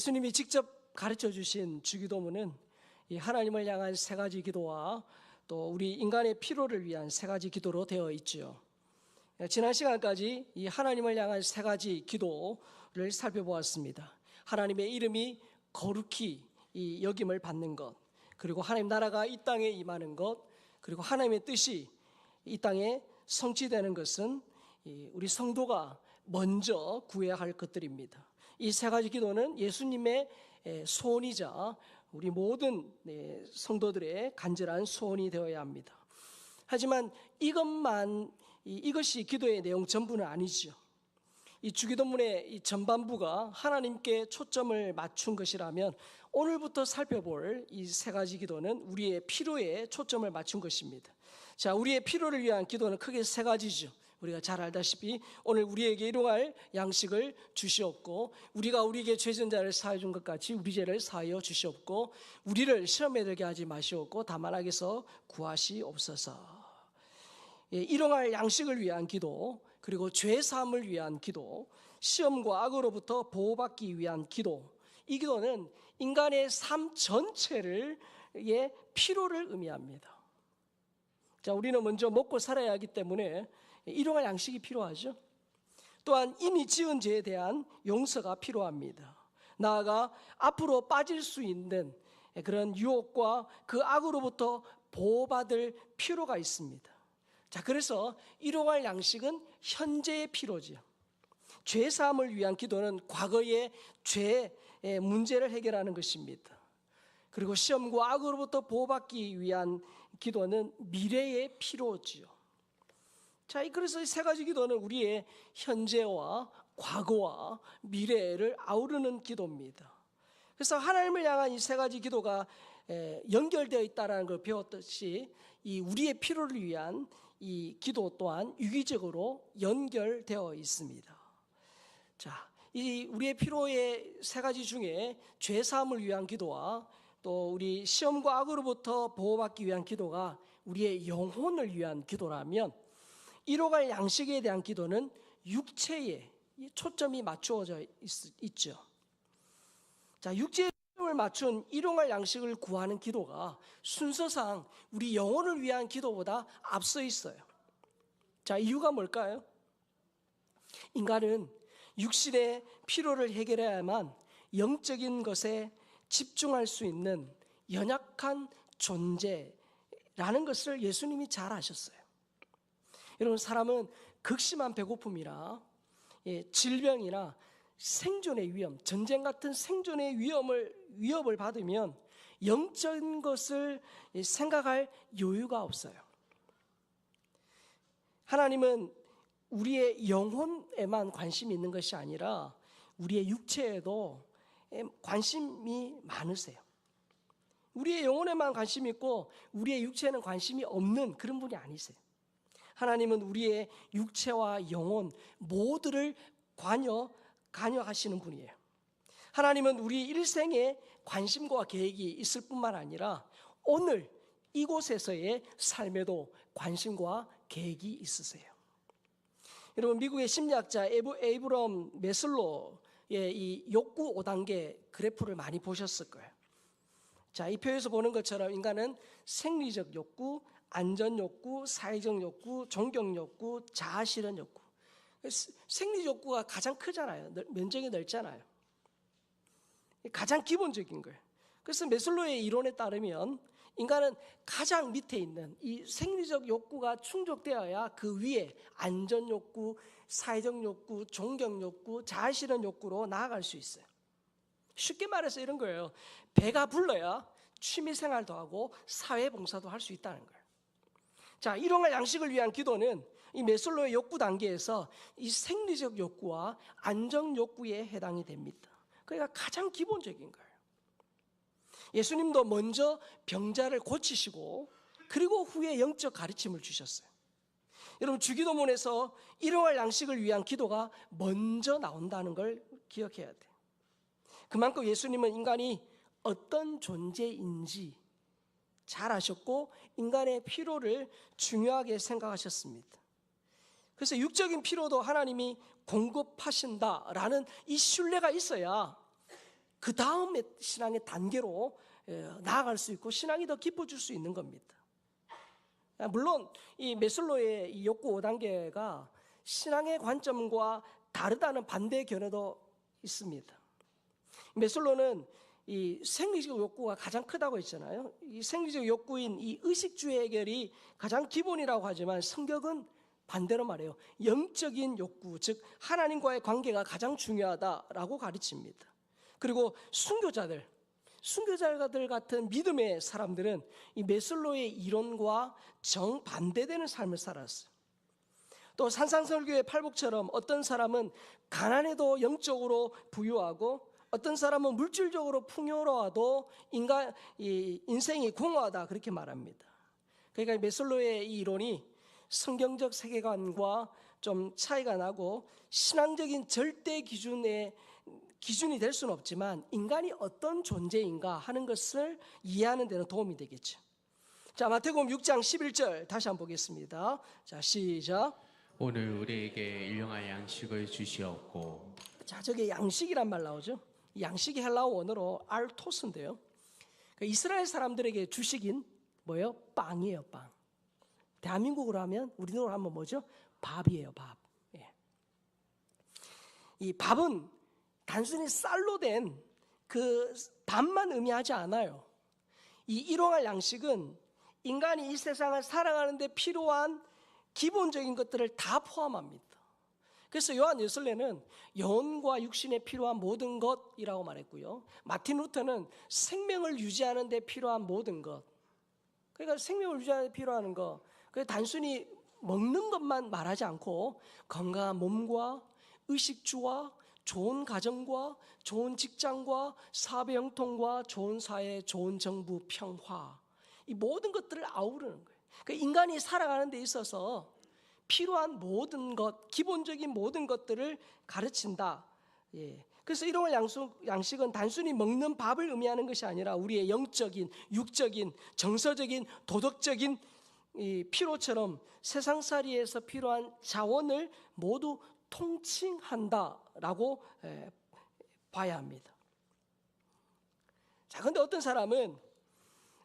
예수님이 직접 가르쳐 주신 주기도문은 이 하나님을 향한 세 가지 기도와 또 우리 인간의 필요를 위한 세 가지 기도로 되어 있죠. 지난 시간까지 이 하나님을 향한 세 가지 기도를 살펴보았습니다. 하나님의 이름이 거룩히 이 여김을 받는 것, 그리고 하나님 나라가 이 땅에 임하는 것, 그리고 하나님의 뜻이 이 땅에 성취되는 것은 우리 성도가 먼저 구해야 할 것들입니다. 이 세 가지 기도는 예수님의 소원이자 우리 모든 성도들의 간절한 소원이 되어야 합니다. 하지만 이것이 기도의 내용 전부는 아니죠. 이 주기도문의 이 전반부가 하나님께 초점을 맞춘 것이라면 오늘부터 살펴볼 이 세 가지 기도는 우리의 필요에 초점을 맞춘 것입니다. 자, 우리의 필요를 위한 기도는 크게 세 가지죠. 우리가 잘 알다시피 오늘 우리에게 일용할 양식을 주시옵고, 우리가 우리에게 죄진 자를 사하여 준 것 같이 우리 죄를 사하여 주시옵고, 우리를 시험에 들게 하지 마시옵고 다만 악에서 구하시옵소서. 일용할 양식을 위한 기도, 그리고 죄 사함을 위한 기도, 시험과 악으로부터 보호받기 위한 기도, 이 기도는 인간의 삶 전체의 필요를 의미합니다. 자, 우리는 먼저 먹고 살아야 하기 때문에 일용할 양식이 필요하죠. 또한 이미 지은 죄에 대한 용서가 필요합니다. 나아가 앞으로 빠질 수 있는 그런 유혹과 그 악으로부터 보호받을 필요가 있습니다. 자, 그래서 일용할 양식은 현재의 필요죠. 죄 사함을 위한 기도는 과거의 죄의 문제를 해결하는 것입니다. 그리고 시험과 악으로부터 보호받기 위한 기도는 미래의 필요지요. 자, 그래서 이 세 가지 기도는 우리의 현재와 과거와 미래를 아우르는 기도입니다. 그래서 하나님을 향한 이 세 가지 기도가 연결되어 있다는 걸 배웠듯이 이 우리의 필요를 위한 이 기도 또한 유기적으로 연결되어 있습니다. 자, 이 우리의 필요의 세 가지 중에 죄 사함을 위한 기도와 또 우리 시험과 악으로부터 보호받기 위한 기도가 우리의 영혼을 위한 기도라면, 일용할 양식에 대한 기도는 육체에 초점이 맞추어져 있죠. 자, 육체에 초점을 맞춘 일용할 양식을 구하는 기도가 순서상 우리 영혼을 위한 기도보다 앞서 있어요. 자, 이유가 뭘까요? 인간은 육신의 필요를 해결해야만 영적인 것에 집중할 수 있는 연약한 존재라는 것을 예수님이 잘 아셨어요. 여러분, 사람은 극심한 배고픔이나 질병이나 생존의 위험, 전쟁 같은 생존의 위협을 받으면 영적인 것을 생각할 여유가 없어요. 하나님은 우리의 영혼에만 관심이 있는 것이 아니라 우리의 육체에도 관심이 많으세요. 우리의 영혼에만 관심이 있고 우리의 육체에는 관심이 없는 그런 분이 아니세요. 하나님은 우리의 육체와 영혼 모두를 관여하시는 분이에요. 하나님은 우리 일생에 관심과 계획이 있을 뿐만 아니라 오늘 이곳에서의 삶에도 관심과 계획이 있으세요. 여러분, 미국의 심리학자 에이브럼 메슬로의 이 욕구 5단계 그래프를 많이 보셨을 거예요. 자, 이 표에서 보는 것처럼 인간은 생리적 욕구, 안전 욕구, 사회적 욕구, 존경 욕구, 자아 실현 욕구. 생리 욕구가 가장 크잖아요. 면적이 넓잖아요. 가장 기본적인 거예요. 그래서 메슬로의 이론에 따르면 인간은 가장 밑에 있는 이 생리적 욕구가 충족되어야 그 위에 안전 욕구, 사회적 욕구, 존경 욕구, 자아 실현 욕구로 나아갈 수 있어요. 쉽게 말해서 이런 거예요. 배가 불러야 취미 생활도 하고 사회 봉사도 할 수 있다는 거예요. 자, 일용할 양식을 위한 기도는 이 메슬로의 욕구 단계에서 이 생리적 욕구와 안정 욕구에 해당이 됩니다. 그러니까 가장 기본적인 거예요. 예수님도 먼저 병자를 고치시고 그리고 후에 영적 가르침을 주셨어요. 여러분, 주기도문에서 일용할 양식을 위한 기도가 먼저 나온다는 걸 기억해야 돼요. 그만큼 예수님은 인간이 어떤 존재인지 잘 아셨고 인간의 필요를 중요하게 생각하셨습니다. 그래서 육적인 필요도 하나님이 공급하신다라는 이 신뢰가 있어야 그 다음에 신앙의 단계로 나아갈 수 있고 신앙이 더 깊어질 수 있는 겁니다. 물론 이 메슬로의 이 욕구 5단계가 신앙의 관점과 다르다는 반대 견해도 있습니다. 메슬로는 이 생리적 욕구가 가장 크다고 했잖아요. 이 생리적 욕구인 이 의식주의 해결이 가장 기본이라고 하지만 성경은 반대로 말해요. 영적인 욕구, 즉 하나님과의 관계가 가장 중요하다라고 가르칩니다. 그리고 순교자들 같은 믿음의 사람들은 이 메슬로의 이론과 정반대되는 삶을 살았어요. 또 산상설교의 팔복처럼 어떤 사람은 가난해도 영적으로 부유하고 어떤 사람은 물질적으로 풍요로워도 인생이 공허하다 그렇게 말합니다. 그러니까 메슬로의 이 이론이 성경적 세계관과 좀 차이가 나고 신앙적인 절대 기준이 될 수는 없지만 인간이 어떤 존재인가 하는 것을 이해하는 데는 도움이 되겠죠. 자, 마태복음 6장 11절 다시 한번 보겠습니다. 자, 시작. 오늘 우리에게 일용할 양식을 주시옵고. 자, 저게 양식이란 말 나오죠. 양식이 헬라어 원어로 알토스인데요. 이스라엘 사람들에게 주식인 뭐예요? 빵이에요, 빵. 대한민국으로 하면 우리나라로 하면 뭐죠? 밥이에요, 밥. 예. 이 밥은 단순히 쌀로 된 그 밥만 의미하지 않아요. 이 일용할 양식은 인간이 이 세상을 살아가는 데 필요한 기본적인 것들을 다 포함합니다. 그래서 요한 예술례는 영혼과 육신에 필요한 모든 것이라고 말했고요. 마틴 루터는 생명을 유지하는 데 필요한 모든 것. 그러니까 생명을 유지하는 데 필요한 것. 단순히 먹는 것만 말하지 않고 건강한 몸과 의식주와 좋은 가정과 좋은 직장과 사회 형통과 좋은 사회, 좋은 정부, 평화, 이 모든 것들을 아우르는 거예요. 그러니까 인간이 살아가는 데 있어서 필요한 모든 것, 기본적인 모든 것들을 가르친다. 예. 그래서 일용할 양식은 단순히 먹는 밥을 의미하는 것이 아니라 우리의 영적인, 육적인, 정서적인, 도덕적인 이 피로처럼 세상살이에서 필요한 자원을 모두 통칭한다라고 봐야 합니다. 자, 근데 어떤 사람은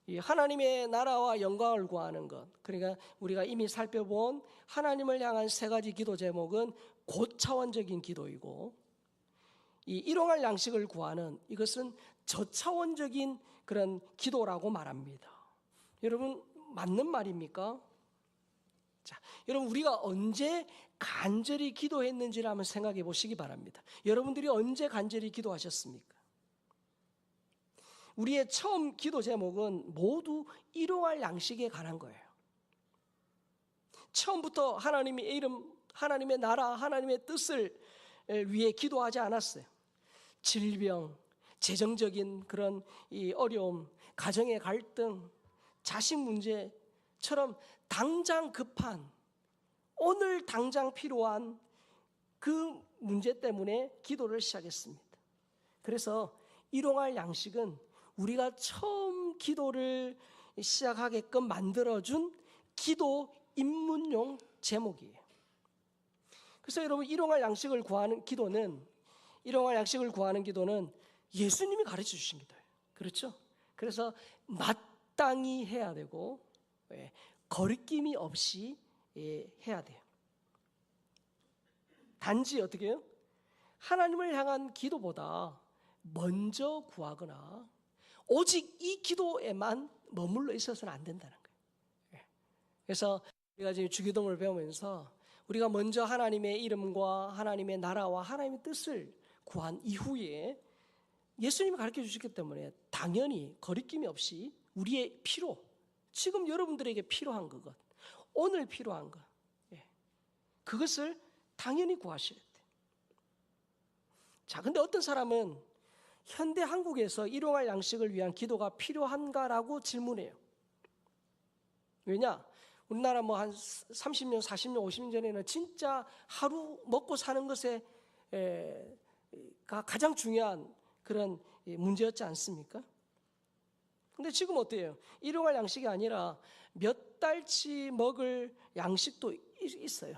이 하나님의 나라와 영광을 구하는 것, 그러니까 우리가 이미 살펴본 하나님을 향한 세 가지 기도 제목은 고차원적인 기도이고, 이 일용할 양식을 구하는 이것은 저차원적인 그런 기도라고 말합니다. 여러분, 맞는 말입니까? 자, 여러분, 우리가 언제 간절히 기도했는지를 한번 생각해 보시기 바랍니다. 여러분들이 언제 간절히 기도하셨습니까? 우리의 처음 기도 제목은 모두 일용할 양식에 관한 거예요. 처음부터 하나님의 이름, 하나님의 나라, 하나님의 뜻을 위해 기도하지 않았어요. 질병, 재정적인 그런 이 어려움, 가정의 갈등, 자식 문제처럼 당장 급한, 오늘 당장 필요한 그 문제 때문에 기도를 시작했습니다. 그래서 일용할 양식은 우리가 처음 기도를 시작하게끔 만들어준 기도 입문용 제목이에요. 그래서 여러분, 일용할 양식을 구하는 기도는 예수님이 가르쳐 주신 기도예요. 그렇죠? 그래서 마땅히 해야 되고 거리낌이 없이 해야 돼요. 단지 어떻게 해요? 하나님을 향한 기도보다 먼저 구하거나 오직 이 기도에만 머물러 있어서는 안 된다는 거예요. 그래서 우리가 지금 주기도문을 배우면서 우리가 먼저 하나님의 이름과 하나님의 나라와 하나님의 뜻을 구한 이후에 예수님이 가르쳐 주셨기 때문에 당연히 거리낌이 없이 우리의 필요, 지금 여러분들에게 필요한 것, 오늘 필요한 것, 그것을 당연히 구하셔야 돼요. 자, 근데 어떤 사람은 현대 한국에서 일용할 양식을 위한 기도가 필요한가라고 질문해요. 왜냐? 우리나라 뭐 한 30년, 40년, 50년 전에는 진짜 하루 먹고 사는 것에 가 가장 중요한 그런 문제였지 않습니까? 근데 지금 어때요? 일용할 양식이 아니라 몇 달치 먹을 양식도 있어요.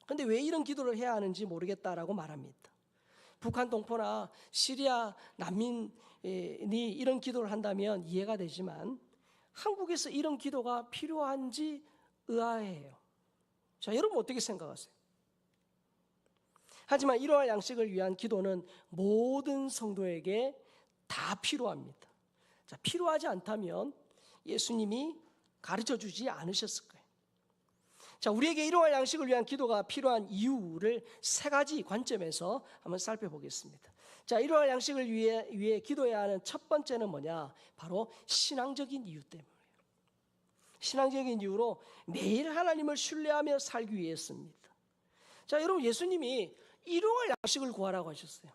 근데 왜 이런 기도를 해야 하는지 모르겠다라고 말합니다. 북한 동포나 시리아 난민이 이런 기도를 한다면 이해가 되지만 한국에서 이런 기도가 필요한지 의아해요. 자, 여러분 어떻게 생각하세요? 하지만 일용할 양식을 위한 기도는 모든 성도에게 다 필요합니다. 자, 필요하지 않다면 예수님이 가르쳐 주지 않으셨을 거예요. 자, 우리에게 일용할 양식을 위한 기도가 필요한 이유를 세 가지 관점에서 한번 살펴보겠습니다. 자, 일용할 양식을 위해 기도해야 하는 첫 번째는 뭐냐? 바로 신앙적인 이유 때문이에요. 신앙적인 이유로 매일 하나님을 신뢰하며 살기 위해서입니다. 자, 여러분, 예수님이 일용할 양식을 구하라고 하셨어요.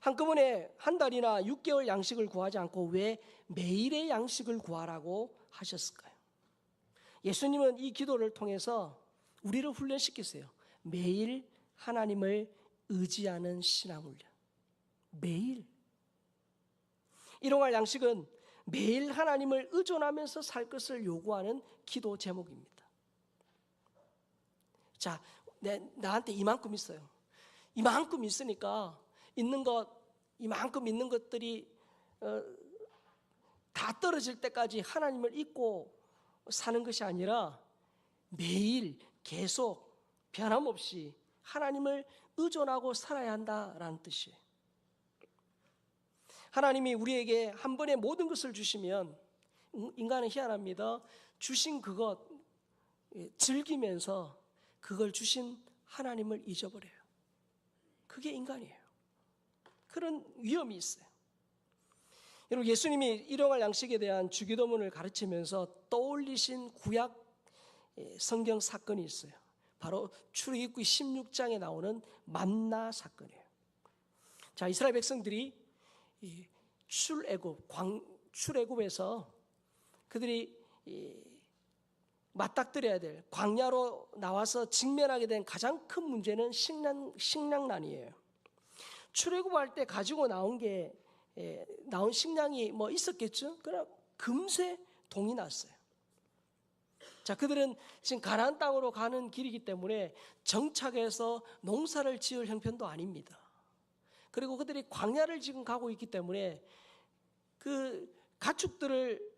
한꺼번에 한 달이나 6개월 양식을 구하지 않고 왜 매일의 양식을 구하라고 하셨을까요? 예수님은 이 기도를 통해서 우리를 훈련시키세요. 매일 하나님을 의지하는 신앙 훈련. 매일. 일용할 양식은 매일 하나님을 의존하면서 살 것을 요구하는 기도 제목입니다. 자, 나한테 이만큼 있어요. 이만큼 있으니까 이만큼 있는 것들이 다 떨어질 때까지 하나님을 잊고 사는 것이 아니라 매일 계속 변함없이 하나님을 의존하고 살아야 한다라는 뜻이에요. 하나님이 우리에게 한 번에 모든 것을 주시면 인간은 희한합니다. 주신 그것 즐기면서 그걸 주신 하나님을 잊어버려요. 그게 인간이에요. 그런 위험이 있어요. 여러분, 예수님이 일용할 양식에 대한 주기도문을 가르치면서 떠올리신 구약 성경 사건이 있어요. 바로 출애굽기 16장에 나오는 만나 사건이에요. 자, 이스라엘 백성들이 출애굽에서 그들이 맞닥뜨려야 될 광야로 나와서 직면하게 된 가장 큰 문제는 식량난이에요. 출애굽할 때 가지고 나온 식량이 뭐 있었겠죠? 그러나 금세 동이 났어요. 자, 그들은 지금 가나안 땅으로 가는 길이기 때문에 정착해서 농사를 지을 형편도 아닙니다. 그리고 그들이 광야를 지금 가고 있기 때문에 그 가축들을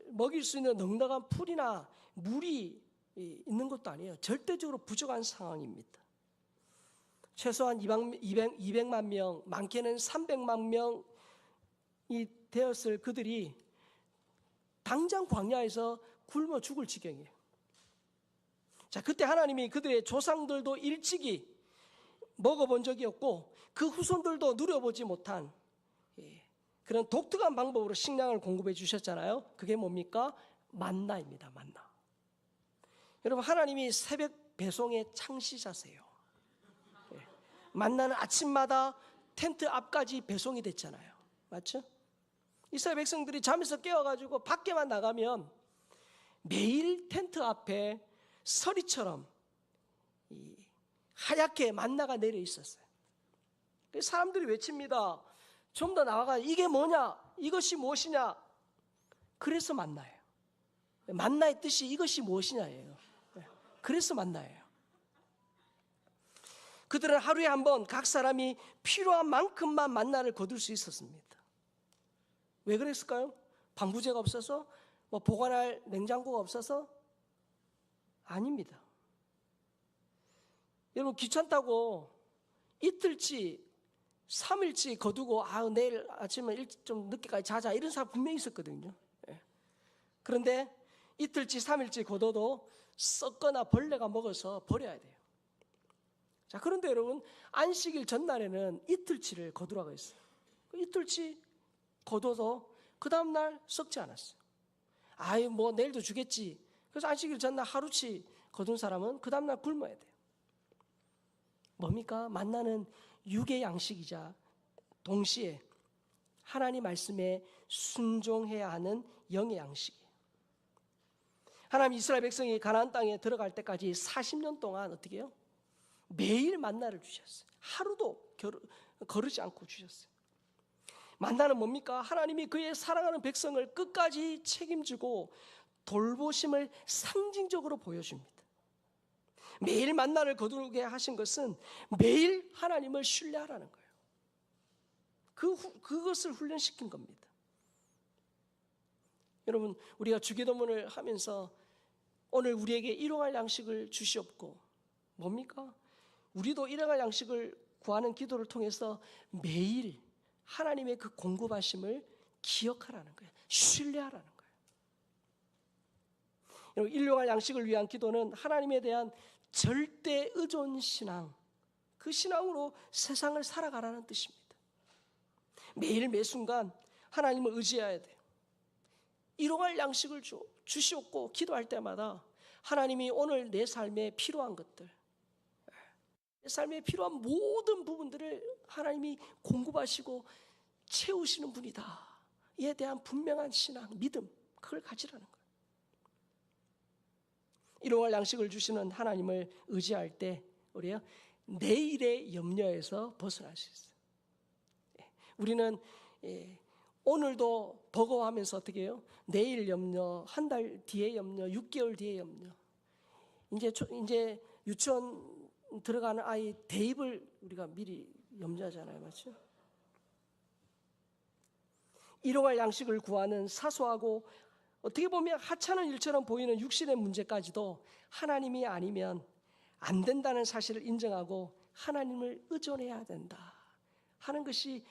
먹일 수 있는 넉넉한 풀이나 물이 있는 것도 아니에요. 절대적으로 부족한 상황입니다. 최소한 200만 명, 많게는 300만 명이 되었을 그들이 당장 광야에서 굶어 죽을 지경이에요. 자, 그때 하나님이 그들의 조상들도 일찍이 먹어본 적이 없고 그 후손들도 누려보지 못한 그런 독특한 방법으로 식량을 공급해 주셨잖아요. 그게 뭡니까? 만나입니다. 만나. 여러분, 하나님이 새벽 배송의 창시자세요. 만나는 아침마다 텐트 앞까지 배송이 됐잖아요. 맞죠? 이스라엘 백성들이 잠에서 깨어가지고 밖에만 나가면 매일 텐트 앞에 서리처럼 하얗게 만나가 내려 있었어요. 사람들이 외칩니다. 좀 더 나와가 이게 뭐냐? 이것이 무엇이냐? 그래서 만나예요. 만나의 뜻이 이것이 무엇이냐예요. 그래서 만나예요. 그들은 하루에 한 번 각 사람이 필요한 만큼만 만나를 거둘 수 있었습니다. 왜 그랬을까요? 방부제가 없어서? 뭐 보관할 냉장고가 없어서? 아닙니다. 여러분, 귀찮다고 이틀치 3일치 거두고 내일 아침에 좀 늦게까지 자자 이런 사람 분명히 있었거든요. 그런데 이틀치 3일치 거둬도 썩거나 벌레가 먹어서 버려야 돼요. 자, 그런데 여러분, 안식일 전날에는 이틀치를 거두라고 했어요. 이틀치 거둬도 그 다음날 썩지 않았어요. 뭐 내일도 주겠지. 그래서 안식일 전날 하루치 거둔 사람은 그 다음날 굶어야 돼요. 뭡니까? 만나는 육의 양식이자 동시에 하나님 말씀에 순종해야 하는 영의 양식이에요. 하나님 이스라엘 백성이 가나안 땅에 들어갈 때까지 40년 동안 어떻게 해요? 매일 만나를 주셨어요. 하루도 거르지 않고 주셨어요. 만나는 뭡니까? 하나님이 그의 사랑하는 백성을 끝까지 책임지고 돌보심을 상징적으로 보여줍니다. 매일 만나를 거두게 하신 것은 매일 하나님을 신뢰하라는 거예요. 그것을 훈련시킨 겁니다. 여러분, 우리가 주기도문을 하면서 오늘 우리에게 일용할 양식을 주시옵고, 뭡니까? 우리도 일용할 양식을 구하는 기도를 통해서 매일 하나님의 그 공급하심을 기억하라는 거예요. 신뢰하라는 거예요. 여러분, 일용할 양식을 위한 기도는 하나님에 대한 절대 의존 신앙, 그 신앙으로 세상을 살아가라는 뜻입니다. 매일 매순간 하나님을 의지해야 돼요. 일용할 양식을 주시옵고 기도할 때마다 하나님이 오늘 내 삶에 필요한 것들, 내 삶에 필요한 모든 부분들을 하나님이 공급하시고 채우시는 분이다. 이에 대한 분명한 신앙, 믿음, 그걸 가지라는 거예요. 일용할 양식을 주시는 하나님을 의지할 때 우리가 내일의 염려에서 벗어날 수 있어요. 우리는 오늘도 버거워하면서 어떻게 해요? 내일 염려, 한 달 뒤에 염려, 6개월 뒤에 염려. 이제 유치원 들어가는 아이 대입을 우리가 미리 염려하잖아요, 맞죠? 일용할 양식을 구하는 사소하고 어떻게 보면 하찮은 일처럼 보이는 육신의 문제까지도 하나님이 아니면 안 된다는 사실을 인정하고 하나님을 의존해야 된다 하는 것이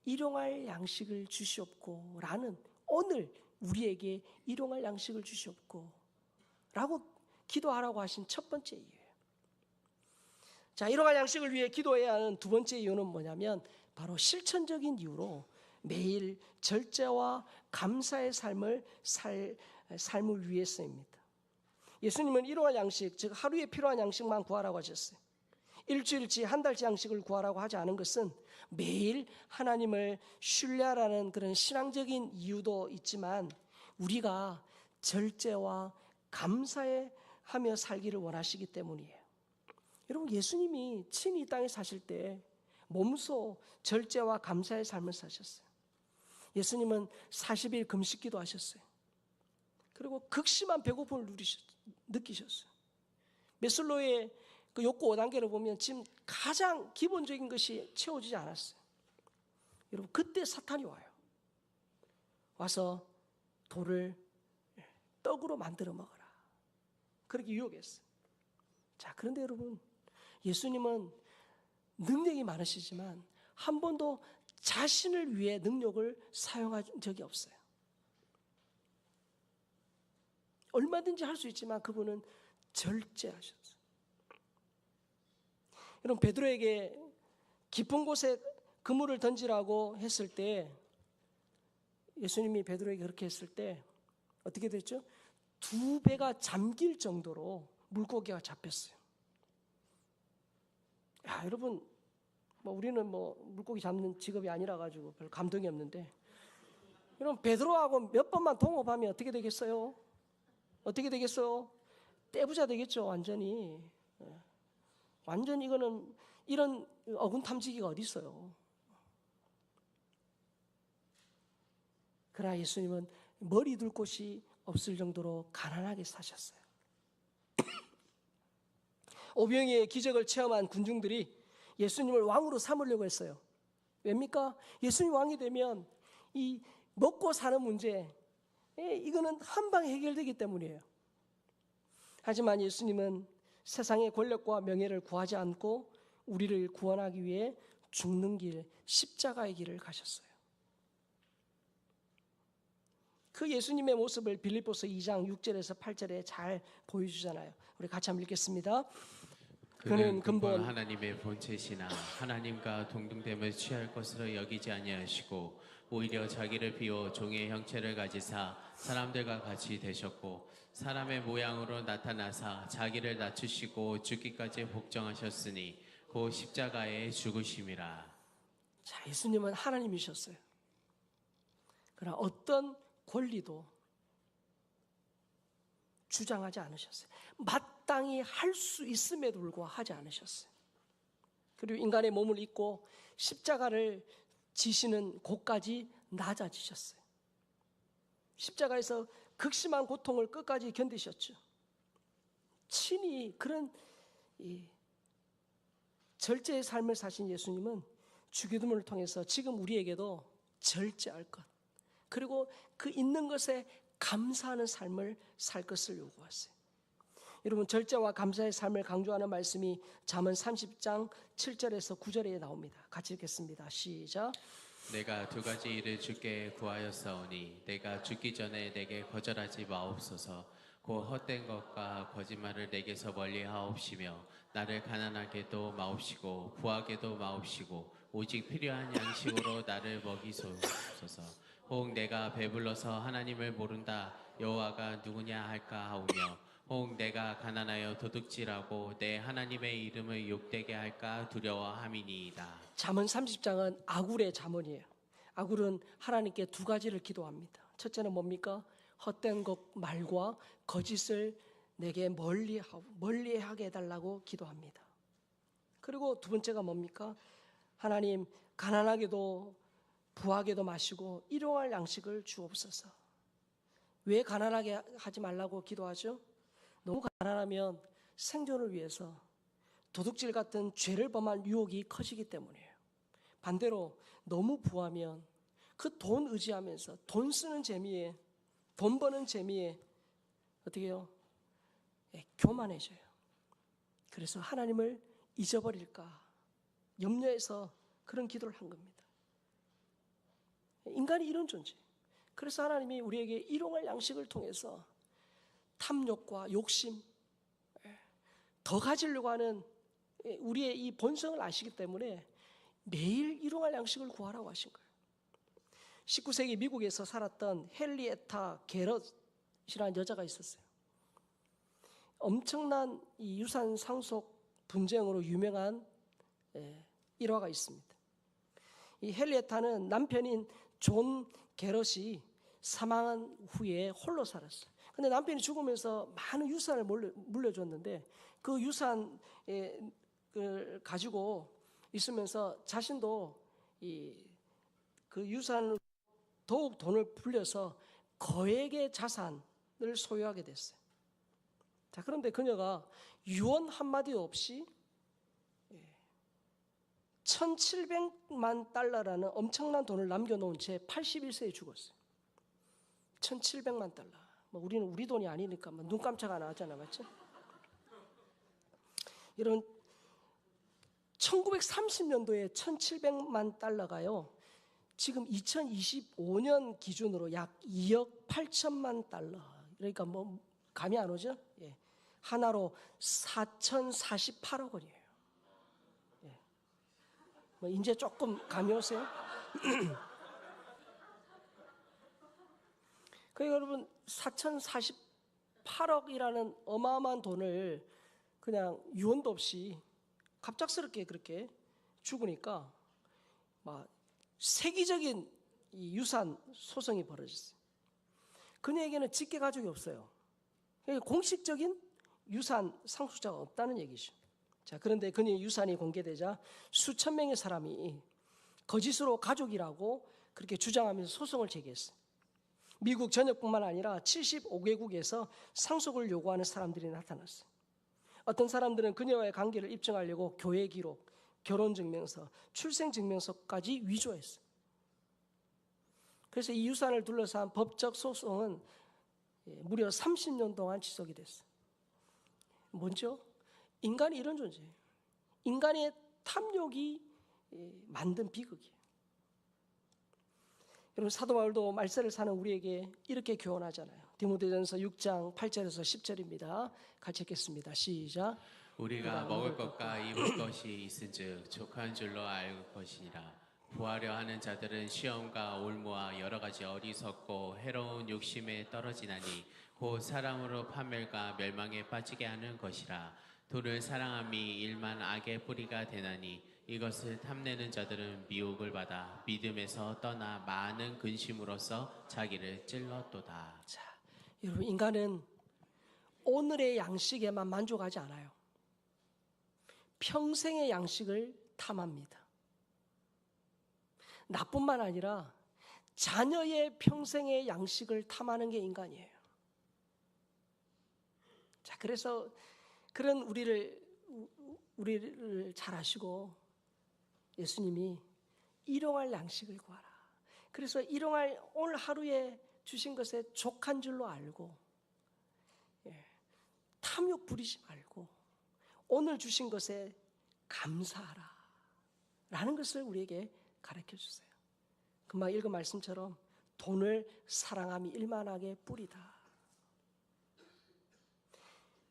일용할 양식을 주시옵고 라는, 오늘 우리에게 일용할 양식을 주시옵고 라고 기도하라고 하신 첫 번째 이유예요. 자, 일용할 양식을 위해 기도해야 하는 두 번째 이유는 뭐냐면 바로 실천적인 이유로 매일 절제와 감사의 삶을 위해서입니다. 예수님은 일용할 양식, 즉 하루에 필요한 양식만 구하라고 하셨어요. 일주일치, 한 달치 양식을 구하라고 하지 않은 것은 매일 하나님을 신뢰하라는 그런 신앙적인 이유도 있지만 우리가 절제와 감사하며 살기를 원하시기 때문이에요. 여러분, 예수님이 친히 이 땅에 사실 때 몸소 절제와 감사의 삶을 사셨어요. 예수님은 40일 금식기도 하셨어요. 그리고 극심한 배고픔을 느끼셨어요. 메슬로의 그 욕구 5단계를 보면 지금 가장 기본적인 것이 채워지지 않았어요. 여러분, 그때 사탄이 와요. 와서 돌을 떡으로 만들어 먹어라, 그렇게 유혹했어요. 자, 그런데 여러분, 예수님은 능력이 많으시지만 한 번도 자신을 위해 능력을 사용한 적이 없어요. 얼마든지 할 수 있지만 그분은 절제하셨어요. 여러분, 베드로에게 깊은 곳에 그물을 던지라고 했을 때, 예수님이 베드로에게 그렇게 했을 때 어떻게 됐죠? 2배가 잠길 정도로 물고기가 잡혔어요. 야, 여러분, 우리는 물고기 잡는 직업이 아니라 가지고 별 감동이 없는데, 여러분, 베드로하고 몇 번만 동업하면 어떻게 되겠어요? 어떻게 되겠어요? 떼부자 되겠죠, 완전히. 완전 이거는 이런 어군탐지기가 어디 있어요? 그러나 예수님은 머리 둘 곳이 없을 정도로 가난하게 사셨어요. 오병이의 기적을 체험한 군중들이 예수님을 왕으로 삼으려고 했어요. 왜입니까? 예수님 왕이 되면 이 먹고 사는 문제, 이거는 한 방에 해결되기 때문이에요. 하지만 예수님은 세상의 권력과 명예를 구하지 않고 우리를 구원하기 위해 죽는 길, 십자가의 길을 가셨어요. 그 예수님의 모습을 빌립보서 2장 6절에서 8절에 잘 보여주잖아요. 우리 같이 한번 읽겠습니다. 그는 근본 하나님의 본체시나 하나님과 동등됨을 취할 것으로 여기지 아니하시고 오히려 자기를 비워 종의 형체를 가지사 사람들과 같이 되셨고 사람의 모양으로 나타나사 자기를 낮추시고 죽기까지 복종하셨으니 그 십자가에 죽으심이라. 자, 예수님은 하나님이셨어요. 그러나 어떤 권리도 주장하지 않으셨어요. 마땅히 할 수 있음에도 불구하고 하지 않으셨어요. 그리고 인간의 몸을 입고 십자가를 지시는 곳까지 낮아지셨어요. 십자가에서 극심한 고통을 끝까지 견디셨죠. 친히 그런 이 절제의 삶을 사신 예수님은 주기도문을 통해서 지금 우리에게도 절제할 것, 그리고 그 있는 것에 감사하는 삶을 살 것을 요구하세요. 여러분, 절제와 감사의 삶을 강조하는 말씀이 잠언 30장 7절에서 9절에 나옵니다. 같이 읽겠습니다. 시작. 내가 두 가지 일을 주께 구하였사오니 내가 죽기 전에 내게 거절하지 마옵소서. 곧 헛된 것과 거짓말을 내게서 멀리하옵시며 나를 가난하게도 마옵시고 부하게도 마옵시고 오직 필요한 양식으로 나를 먹이소서. 혹 내가 배불러서 하나님을 모른다 여호와가 누구냐 할까 하오며 혹 내가 가난하여 도둑질하고 내 하나님의 이름을 욕되게 할까 두려워함이니이다. 잠언 30장은 아굴의 잠언이에요. 아굴은 하나님께 두 가지를 기도합니다. 첫째는 뭡니까? 헛된 것 말과 거짓을 내게 멀리하게 해달라고 기도합니다. 그리고 두 번째가 뭡니까? 하나님, 가난하게도 부하게도 마시고 일용할 양식을 주옵소서. 왜 가난하게 하지 말라고 기도하죠? 너무 가난하면 생존을 위해서 도둑질 같은 죄를 범할 유혹이 커지기 때문이에요. 반대로 너무 부하면 그 돈 의지하면서 돈 쓰는 재미에, 돈 버는 재미에 어떻게 해요? 교만해져요. 그래서 하나님을 잊어버릴까 염려해서 그런 기도를 한 겁니다. 인간이 이런 존재. 그래서 하나님이 우리에게 일용할 양식을 통해서 탐욕과 욕심, 더 가지려고 하는 우리의 이 본성을 아시기 때문에 매일 일용할 양식을 구하라고 하신 거예요. 19세기 미국에서 살았던 헨리에타 게럿이라는 여자가 있었어요. 엄청난 이 유산 상속 분쟁으로 유명한 일화가 있습니다. 이 헨리에타는 남편인 존 게럿이 사망한 후에 홀로 살았어요. 근데 남편이 죽으면서 많은 유산을 물려줬는데 그 유산을 가지고 있으면서 자신도 그 유산을 더욱 돈을 불려서 거액의 자산을 소유하게 됐어요. 자, 그런데 그녀가 유언 한마디도 없이 1,700만 달러라는 엄청난 돈을 남겨놓은 채 81세에 죽었어요. 1,700만 달러. 우리는 우리 돈이 아니니까 눈 깜짝 안 하잖아, 맞죠? 이런 1930년도에 1,700만 달러가요. 지금 2025년 기준으로 약 2억 8천만 달러. 그러니까 감이 안 오죠? 예. 하나로 4,048억 원이에요. 예. 이제 조금 감이 오세요? 그러니까 여러분 4,048억이라는 어마어마한 돈을 그냥 유언도 없이 갑작스럽게 그렇게 죽으니까 막 세계적인 이 유산 소송이 벌어졌어요. 그녀에게는 직계 가족이 없어요. 그러니까 공식적인 유산 상속자가 없다는 얘기죠. 자, 그런데 그녀의 유산이 공개되자 수천 명의 사람이 거짓으로 가족이라고 그렇게 주장하면서 소송을 제기했어요. 미국 전역뿐만 아니라 75개국에서 상속을 요구하는 사람들이 나타났어요. 어떤 사람들은 그녀와의 관계를 입증하려고 교회 기록, 결혼증명서, 출생증명서까지 위조했어요. 그래서 이 유산을 둘러싼 법적 소송은 무려 30년 동안 지속이 됐어요. 뭔죠? 인간이 이런 존재예요. 인간의 탐욕이 만든 비극이에요. 여러분, 사도 바울도 말세를 사는 우리에게 이렇게 교훈하잖아요. 디모데전서 6장 8절에서 10절입니다. 같이 읽겠습니다. 시작. 우리가 먹을 것과 입을 것이 있은즉 족한 줄로 알 것이니라. 부하려 하는 자들은 시험과 올무와 여러 가지 어리석고 해로운 욕심에 떨어지나니 곧 사람으로 판멸과 멸망에 빠지게 하는 것이라. 돈을 사랑함이 일만 악의 뿌리가 되나니 이것을 탐내는 자들은 미혹을 받아 믿음에서 떠나 많은 근심으로써 자기를 찔렀도다. 자, 여러분, 인간은 오늘의 양식에만 만족하지 않아요. 평생의 양식을 탐합니다. 나뿐만 아니라 자녀의 평생의 양식을 탐하는 게 인간이에요. 자, 그래서 그런 우리를 우리를 잘 아시고 예수님이 일용할 양식을 구하라. 그래서 일용할 오늘 하루에 주신 것에 족한 줄로 알고 탐욕 부리지 말고 오늘 주신 것에 감사하라 라는 것을 우리에게 가르쳐 주세요. 금방 읽은 말씀처럼 돈을 사랑함이 일만하게 뿌리다.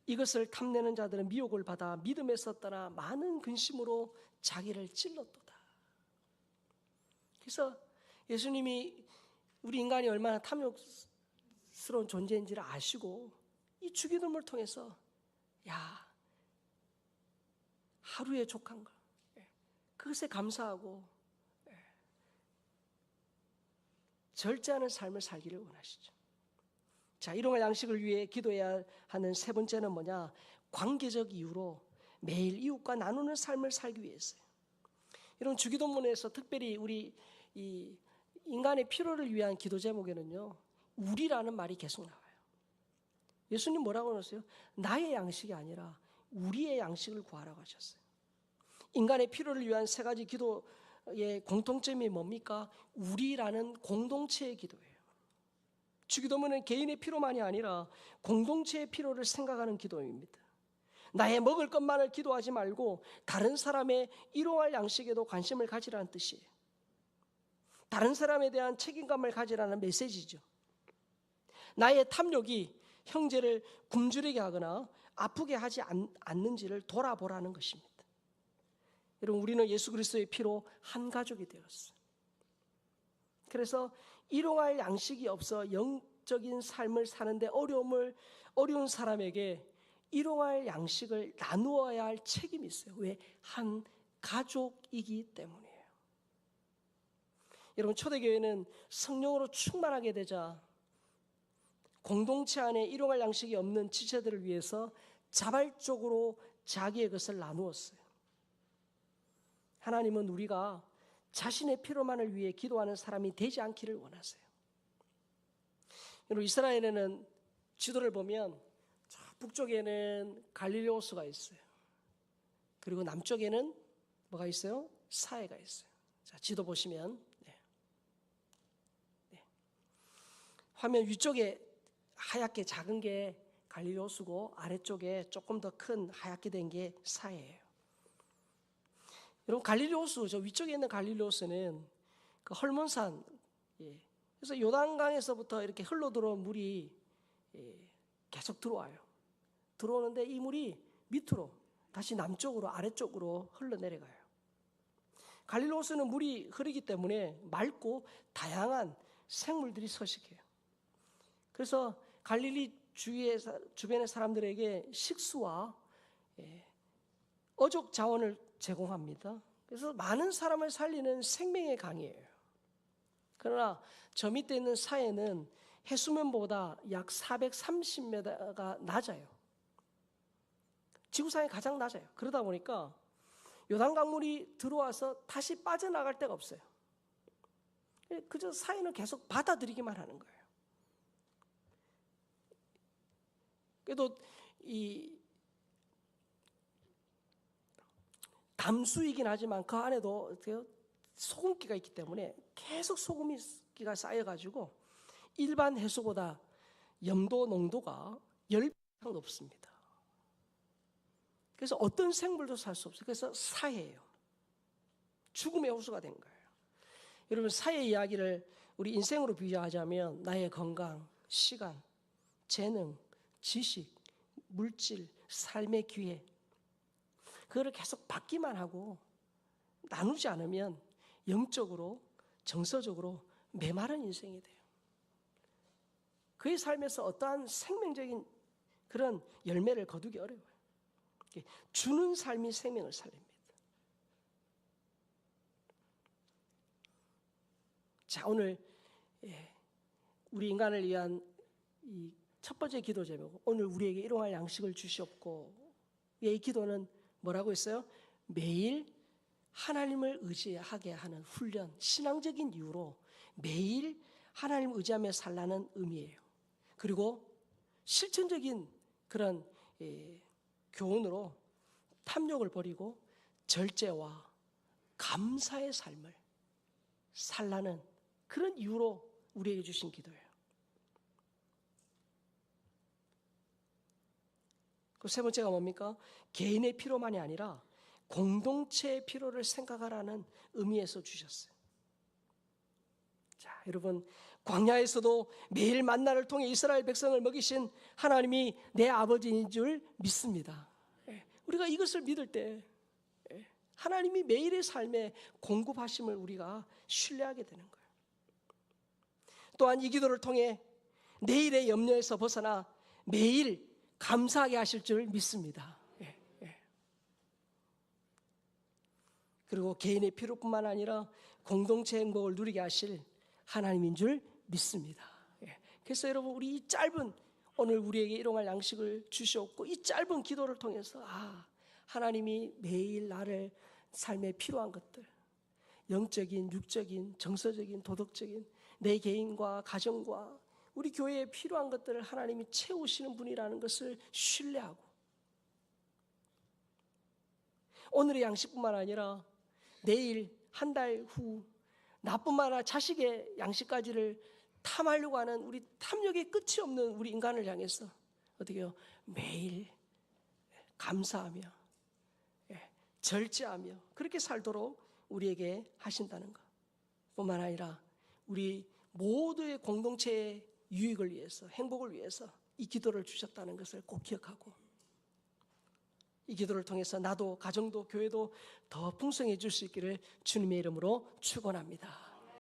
이것을 탐내는 자들은 미혹을 받아 믿음에서 떠나 많은 근심으로 자기를 찔렀도다. 그래서 예수님이 우리 인간이 얼마나 탐욕스러운 존재인지를 아시고 이 주기도문을 통해서 하루에 족한 것 그것에 감사하고 절제하는 삶을 살기를 원하시죠. 자, 일용할 양식을 위해 기도해야 하는 세 번째는 뭐냐? 관계적 이유로 매일 이웃과 나누는 삶을 살기 위해서요. 이런 주기도문에서 특별히 우리 이 인간의 필요를 위한 기도 제목에는요, 우리라는 말이 계속 나와요. 예수님 뭐라고 하셨어요? 나의 양식이 아니라 우리의 양식을 구하라고 하셨어요. 인간의 필요를 위한 세 가지 기도의 공통점이 뭡니까? 우리라는 공동체의 기도예요. 주기도문은 개인의 필요만이 아니라 공동체의 필요를 생각하는 기도입니다. 나의 먹을 것만을 기도하지 말고 다른 사람의 일용할 양식에도 관심을 가지라는 뜻이에요. 다른 사람에 대한 책임감을 가지라는 메시지죠. 나의 탐욕이 형제를 굶주리게 하거나 아프게 하지 않는지를 돌아보라는 것입니다. 여러분, 우리는 예수 그리스도의 피로 한 가족이 되었어요. 그래서 일용할 양식이 없어 영적인 삶을 사는데 어려운 사람에게 일용할 양식을 나누어야 할 책임이 있어요. 왜? 한 가족이기 때문이에요. 여러분, 초대교회는 성령으로 충만하게 되자 공동체 안에 일용할 양식이 없는 지체들을 위해서 자발적으로 자기의 것을 나누었어요. 하나님은 우리가 자신의 필요만을 위해 기도하는 사람이 되지 않기를 원하세요. 여러분, 이스라엘에는 지도를 보면 북쪽에는 갈릴리 호수가 있어요. 그리고 남쪽에는 뭐가 있어요? 사해가 있어요. 자, 지도 보시면 화면 위쪽에 하얗게 작은 게 갈릴리 호수고 아래쪽에 조금 더 큰 하얗게 된 게 사해예요. 여러분, 갈릴리 호수, 저 위쪽에 있는 갈릴리 호수는 그 헐몬산, 그래서 요단강에서부터 이렇게 흘러 들어온 물이 계속 들어와요. 들어오는데 이 물이 밑으로 다시 남쪽으로 아래쪽으로 흘러내려가요. 갈릴리 호수는 물이 흐르기 때문에 맑고 다양한 생물들이 서식해요. 그래서 갈릴리 주변의 사람들에게 식수와 어족 자원을 제공합니다. 그래서 많은 사람을 살리는 생명의 강이에요. 그러나 저 밑에 있는 사해는 해수면보다 약 430m가 낮아요. 지구상에 가장 낮아요. 그러다 보니까 요단강물이 들어와서 다시 빠져나갈 데가 없어요. 그저 사해는 계속 받아들이기만 하는 거예요. 그래도 이 담수이긴 하지만 그 안에도 소금기가 있기 때문에 계속 소금기가 쌓여가지고 일반 해수보다 염도 농도가 10배 이상 높습니다. 그래서 어떤 생물도 살 수 없어요. 그래서 사해예요. 죽음의 호수가 된 거예요. 여러분, 사해 이야기를 우리 인생으로 비유하자면 나의 건강, 시간, 재능, 지식, 물질, 삶의 기회, 그거를 계속 받기만 하고 나누지 않으면 영적으로, 정서적으로 메마른 인생이 돼요. 그의 삶에서 어떠한 생명적인 그런 열매를 거두기 어려워요. 주는 삶이 생명을 살립니다. 자, 오늘 우리 인간을 위한 이 첫 번째 기도 제목, 오늘 우리에게 일용할 양식을 주시옵고, 이 기도는 뭐라고 했어요? 매일 하나님을 의지하게 하는 훈련, 신앙적인 이유로 매일 하나님을 의지하며 살라는 의미예요. 그리고 실천적인 그런 교훈으로 탐욕을 버리고 절제와 감사의 삶을 살라는 그런 이유로 우리에게 주신 기도예요. 그 세 번째가 뭡니까? 개인의 필요만이 아니라 공동체의 필요를 생각하라는 의미에서 주셨어요. 자, 여러분, 광야에서도 매일 만나를 통해 이스라엘 백성을 먹이신 하나님이 내 아버지인 줄 믿습니다. 우리가 이것을 믿을 때 하나님이 매일의 삶에 공급하심을 우리가 신뢰하게 되는 거예요. 또한 이 기도를 통해 내일의 염려에서 벗어나 매일 감사하게 하실 줄 믿습니다. 그리고 개인의 필요뿐만 아니라 공동체 행복을 누리게 하실 하나님인 줄 믿습니다. 그래서 여러분, 우리 이 짧은 오늘 우리에게 일용할 양식을 주셨고 이 짧은 기도를 통해서 하나님이 매일 나를 삶에 필요한 것들, 영적인, 육적인, 정서적인, 도덕적인 내 개인과 가정과 우리 교회에 필요한 것들을 하나님이 채우시는 분이라는 것을 신뢰하고 오늘의 양식뿐만 아니라 내일 한 달 후 나뿐만 아니라 자식의 양식까지를 탐하려고 하는 우리 탐욕의 끝이 없는 우리 인간을 향해서 어떻게 해요? 매일 감사하며 절제하며 그렇게 살도록 우리에게 하신다는 것 뿐만 아니라 우리 모두의 공동체의 유익을 위해서, 행복을 위해서 이 기도를 주셨다는 것을 꼭 기억하고 이 기도를 통해서 나도, 가정도, 교회도 더 풍성해질 수 있기를 주님의 이름으로 축원합니다.